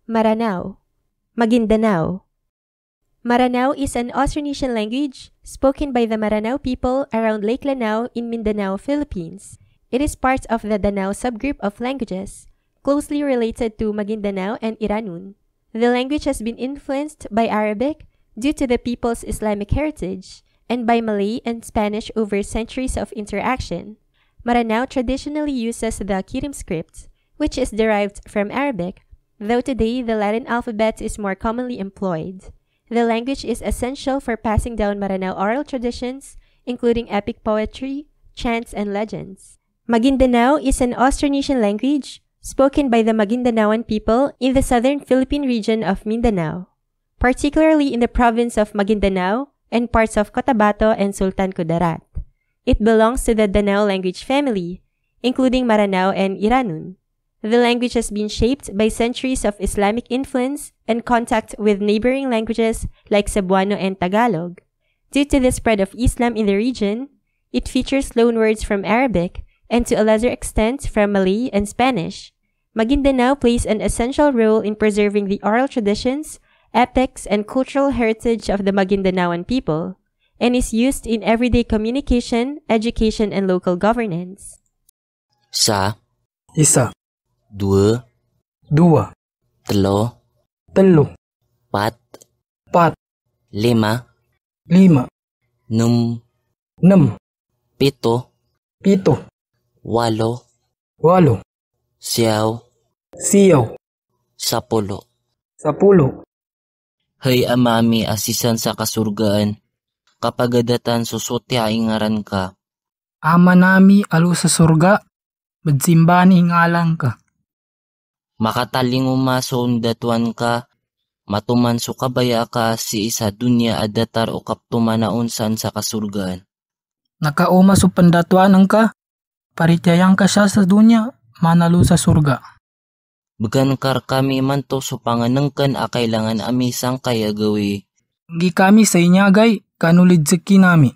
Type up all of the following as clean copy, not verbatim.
Maranao. Maguindanao. Maranao is an Austronesian language spoken by the Maranao people around Lake Lanao in Mindanao, Philippines. It is part of the Danao subgroup of languages, closely related to Maguindanao and Iranun. The language has been influenced by Arabic due to the people's Islamic heritage, and by Malay and Spanish over centuries of interaction. Maranao traditionally uses the Kirim script, which is derived from Arabic, though today the Latin alphabet is more commonly employed. The language is essential for passing down Maranao oral traditions, including epic poetry, chants, and legends. Maguindanao is an Austronesian language spoken by the Maguindanaoan people in the southern Philippine region of Mindanao, particularly in the province of Maguindanao and parts of Cotabato and Sultan Kudarat. It belongs to the Danao language family, including Maranao and Iranun. The language has been shaped by centuries of Islamic influence and contact with neighboring languages like Cebuano and Tagalog. Due to the spread of Islam in the region, it features loanwords from Arabic and to a lesser extent from Malay and Spanish. Maguindanao plays an essential role in preserving the oral traditions, epics, and cultural heritage of the Maguindanaoan people, and is used in everyday communication, education, and local governance. Isa. Dua. Telo. Pat. Lima. Num. Pito. Walo. Siyaw. Sapulo. Hay amami asisan sa kasurgaan, kapagadatan susutya ingaran ka. Ama nami alu sa surga, badsimbani ngalang ka. Makataling umasundatuan ka, matuman sukabaya ka si isa dunya adatar o kaptumanaon san sa kasurgaan. Nakauma su pandatuan ka, paritayang ka siya sa dunya, manalu sa surga. Begankar kami manto so panganengken a kailangan ami sang kaya gawi. Gi kami sa inyagay, kanulidzeki nami.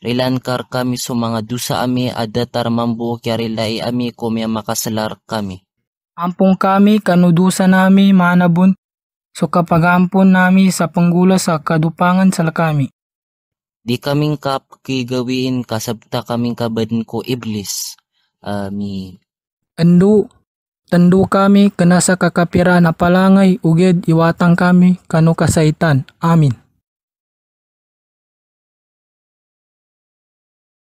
Rilankar kami so mga dusa ami adatar mambuo kya rilay ami kumya makasalar kami. Ampong kami kanudusa nami manabun, so kapagampon nami sa panggula sa kadupangan sa kami. Di kaming kapakigawiin kasabta kaming kabaden ko iblis. Amin. Tando kami kana sa kakapira na palangay uged iwatang kami kanu kasaitan. Amin.